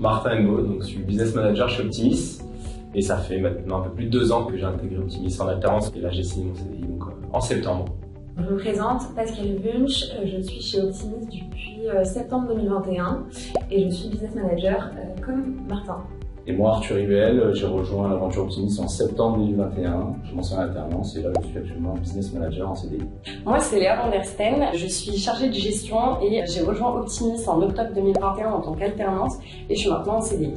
Martin Ngo, donc je suis business manager chez Optimis et ça fait maintenant un peu plus de 2 ans que j'ai intégré Optimis en alternance et là j'ai signé mon CDI donc en septembre. Je me présente, Pascal Wunsch, je suis chez Optimis depuis septembre 2021 et je suis business manager comme Martin. Et moi, Arthur Rivel, j'ai rejoint l'aventure Optimis en septembre 2021. J'ai commencé en alternance et là, je suis actuellement business manager en CDI. Moi, c'est Léa Van der Steen. Je suis chargée de gestion et j'ai rejoint Optimis en octobre 2021 en tant qu'alternante et je suis maintenant en CDI.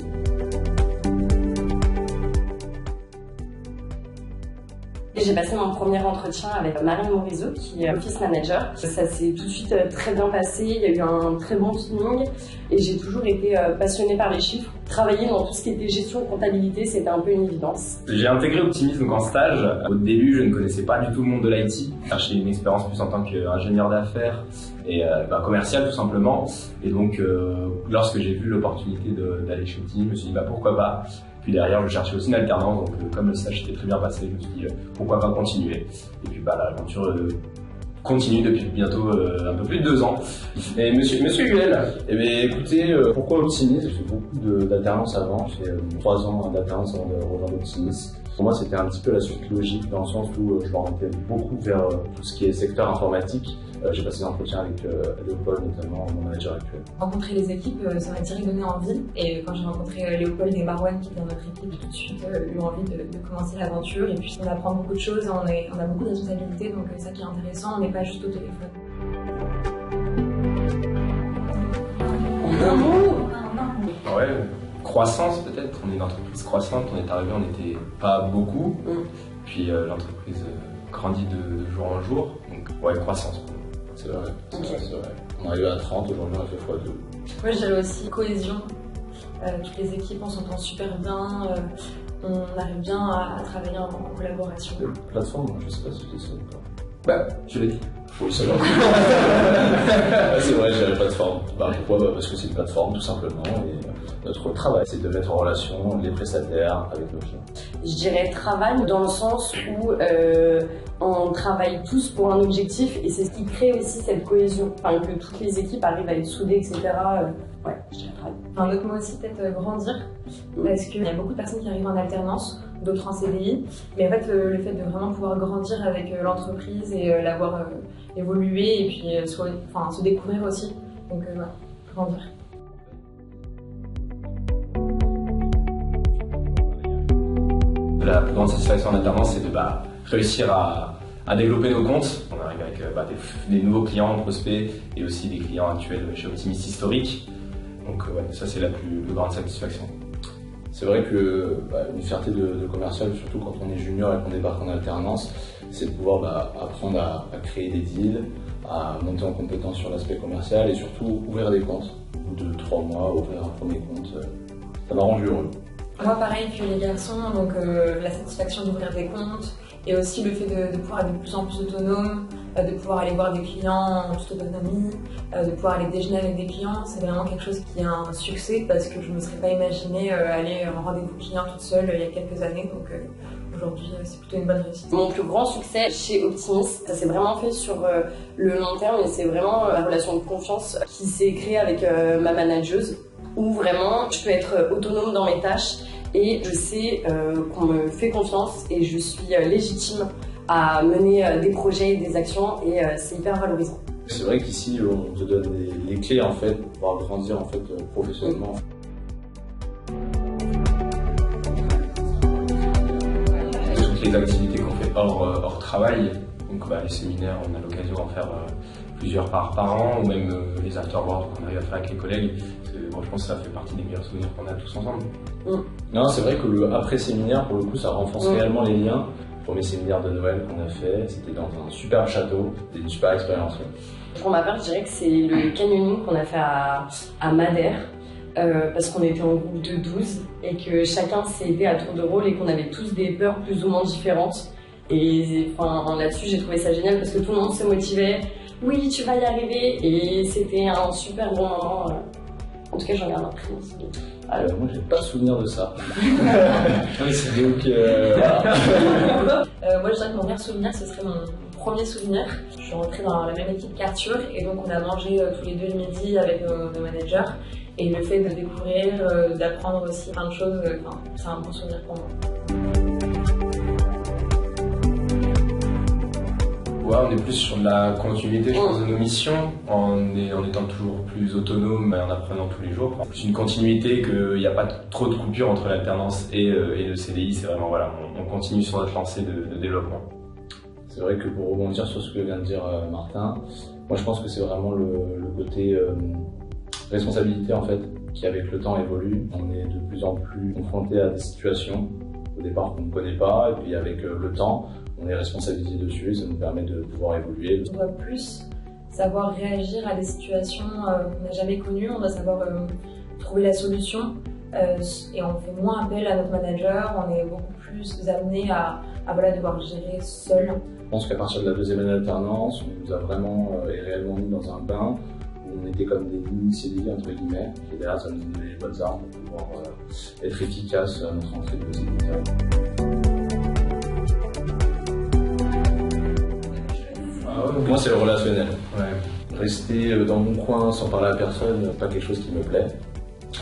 J'ai passé mon premier entretien avec Marine Morisot, qui est office manager. Ça s'est tout de suite très bien passé, il y a eu un très bon feeling et j'ai toujours été passionnée par les chiffres. Travailler dans tout ce qui était gestion et comptabilité, c'était un peu une évidence. J'ai intégré Optimis donc en stage. Au début, je ne connaissais pas du tout le monde de l'IT. J'ai une expérience plus en tant qu'ingénieur d'affaires et commercial tout simplement. Et donc, lorsque j'ai vu l'opportunité d'aller chez Optimis, je me suis dit pourquoi pas. Puis derrière, je cherchais aussi une alternance, donc comme le stage s'était très bien passé, je me suis dit pourquoi pas continuer. Et puis l'aventure continue depuis bientôt un peu plus de 2 ans. Et monsieur Huel, écoutez, pourquoi Optimis? J'ai fait beaucoup d'alternance avant, j'ai fait 3 ans d'alternance avant de rejoindre Optimis. Pour moi, c'était un petit peu la suite logique dans le sens où je m'orientais beaucoup vers tout ce qui est secteur informatique. J'ai passé des entretiens avec Léopold, notamment mon manager actuel. Rencontrer les équipes, ça m'a direct donné envie. Et quand j'ai rencontré Léopold et Marwan, qui étaient dans notre équipe, j'ai tout de suite eu envie de commencer l'aventure. Et puis on apprend beaucoup de choses, on a beaucoup de responsabilités, donc c'est ça qui est intéressant, on n'est pas juste au téléphone. Ouais, croissance peut-être, on est une entreprise croissante, on est arrivé, on n'était pas beaucoup, puis l'entreprise grandit de jour en jour, donc ouais, croissance. C'est vrai, c'est vrai. On est arrivé à 30, aujourd'hui on a fait x2. Moi je dirais aussi cohésion. Toutes les équipes on s'entend super bien, on arrive bien à travailler en collaboration. Plateforme, je sais pas si c'est ça ou pas. Je l'ai dit. Oui, c'est vrai. C'est vrai, j'ai la plateforme. Pourquoi? Parce que c'est une plateforme tout simplement et notre travail c'est de mettre en relation les prestataires avec nos clients. Je dirais travail dans le sensoù on travaille tous pour un objectif et c'est ce qui crée aussi cette cohésion, enfin, que toutes les équipes arrivent à être soudées, etc. Ouais, je dirais travail. Un autre mot aussi peut-être grandir, parce qu'il y a beaucoup de personnes qui arrivent en alternance, d'autres en CDI, mais en fait le fait de vraiment pouvoir grandir avec l'entreprise et l'avoir évolué et puis se découvrir aussi, donc voilà, grandir. La plus grande satisfaction en alternance, c'est de réussir à développer nos comptes. On arrive avec des nouveaux clients, prospects et aussi des clients actuels chez Optimis historiques. Donc ouais, ça c'est la plus grande satisfaction. C'est vrai que une fierté de commercial, surtout quand on est junior et qu'on débarque en alternance, c'est de pouvoir apprendre à créer des deals, à monter en compétence sur l'aspect commercial et surtout ouvrir des comptes. Au bout de 3 mois, ouvrir un premier compte, ça m'a rendu heureux. Moi pareil que les garçons, donc la satisfaction d'ouvrir des comptes et aussi le fait de pouvoir être de plus en plus autonome, de pouvoir aller voir des clients en toute autonomie, de pouvoir aller déjeuner avec des clients, c'est vraiment quelque chose qui est un succès parce que je ne me serais pas imaginé aller en rendez-vous client toute seule il y a quelques années, donc aujourd'hui c'est plutôt une bonne réussite. Mon plus grand succès chez Optimis, ça s'est vraiment fait sur le long terme et c'est vraiment la relation de confiance qui s'est créée avec ma manageuse, où vraiment je peux être autonome dans mes tâches et je sais qu'on me fait confiance et je suis légitime à mener des projets et des actions et c'est hyper valorisant. C'est vrai qu'ici on te donne les clés en fait pour pouvoir grandir en fait professionnellement. Toutes les activités qu'on fait hors travail, donc les séminaires, on a l'occasion d'en faire plusieurs par an, ou même les afterworks qu'on arrive à faire avec les collègues. Bon, je pense que ça fait partie des meilleurs souvenirs qu'on a tous ensemble. Non, c'est vrai que le après-séminaire, pour le coup, ça renforce réellement les liens. Le premier séminaire de Noël qu'on a fait, c'était dans un superbe château, c'était une super expérience. Pour ma part, je dirais que c'est le canyoning qu'on a fait à Madère, parce qu'on était en groupe de 12 et que chacun s'est aidé à tour de rôle et qu'on avait tous des peurs plus ou moins différentes. Et là-dessus, j'ai trouvé ça génial parce que tout le monde se motivait. Oui, tu vas y arriver, et c'était un super bon moment. En tout cas, j'en garde un très bon souvenir. Alors, moi, j'ai pas souvenir de ça. Donc, moi, je dirais que mon meilleur souvenir, ce serait mon premier souvenir. Je suis rentrée dans la même équipe qu'Arthur, et donc on a mangé tous les deux le midi avec nos managers. Et le fait de découvrir, d'apprendre aussi plein de choses, c'est un bon souvenir pour moi. Ouais, on est plus sur de la continuité, je pense, de nos missions, en étant toujours plus autonome et en apprenant tous les jours. Plus une continuité, qu'il n'y a pas trop de coupure entre l'alternance et le CDI, c'est vraiment, voilà, on continue sur notre lancée de développement. C'est vrai que pour rebondir sur ce que vient de dire Martin, moi je pense que c'est vraiment le côté responsabilité en fait, qui avec le temps évolue. On est de plus en plus confronté à des situations au départ qu'on ne connaît pas, et puis avec le temps, on est responsabilisé dessus et ça nous permet de pouvoir évoluer. On doit plus savoir réagir à des situations qu'on n'a jamais connues, on doit savoir trouver la solution et on fait moins appel à notre manager, on est beaucoup plus amené à devoir gérer seul. Je pense qu'à partir de la deuxième année d'alternance, on nous a vraiment et réellement mis dans un bain où on était comme des mini-CDI entre guillemets, et derrière ça nous donnait les bonnes armes pour pouvoir être efficace à notre entrée de CDI. Moi, c'est le relationnel. Ouais. Rester dans mon coin sans parler à personne, pas quelque chose qui me plaît.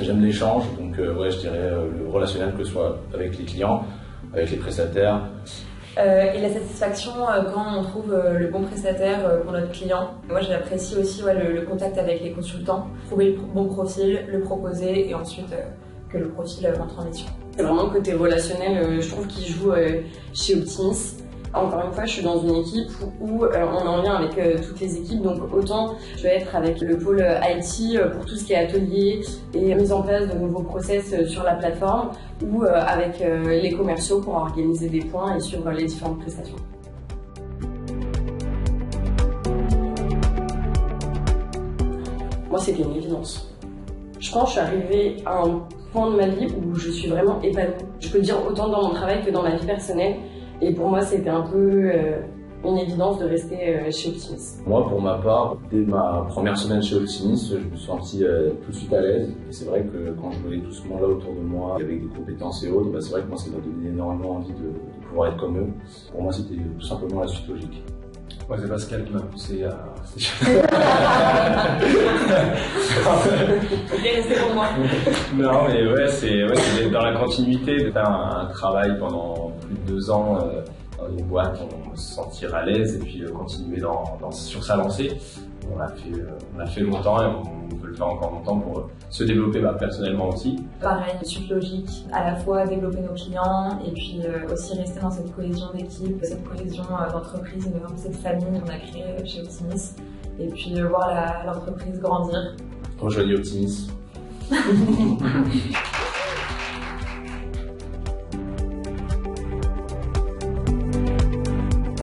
J'aime l'échange, donc ouais, je dirais le relationnel, que ce soit avec les clients, avec les prestataires. Et la satisfaction quand on trouve le bon prestataire pour notre client. Moi, j'apprécie aussi le contact avec les consultants, trouver le bon profil, le proposer et ensuite que le profil rentre en mission. C'est vraiment le côté relationnel, je trouve, qui joue chez Optimis. Encore une fois, je suis dans une équipe où on est en lien avec toutes les équipes, donc autant je vais être avec le pôle IT pour tout ce qui est atelier et mise en place de nouveaux process sur la plateforme, ou avec les commerciaux pour organiser des points et suivre les différentes prestations. Moi, c'était une évidence. Je pense que je suis arrivée à un point de ma vie où je suis vraiment épanouie. Je peux dire autant dans mon travail que dans ma vie personnelle. Et pour moi, c'était un peu une évidence de rester chez Optimis. Moi, pour ma part, dès ma première semaine chez Optimis, je me suis senti tout de suite à l'aise. Et c'est vrai que quand je voyais tout ce monde-là autour de moi, avec des compétences et autres, c'est vrai que moi, ça m'a donné énormément envie de pouvoir être comme eux. Pour moi, c'était tout simplement la suite logique. Moi, c'est Pascal qui m'a poussé à... Il est resté pour moi. Non, mais ouais, c'est d'être dans la continuité, de faire un travail pendant plus de 2 ans dans une boîte, on se sentir à l'aise et puis continuer sur sa lancée. On l'a fait longtemps et on peut le faire encore longtemps pour se développer personnellement aussi. Pareil, une suite logique, à la fois développer nos clients et puis aussi rester dans cette cohésion d'équipe, cette cohésion d'entreprise, cette famille qu'on a créée chez Optimis, et puis voir l'entreprise grandir. Rejoignez Optimis.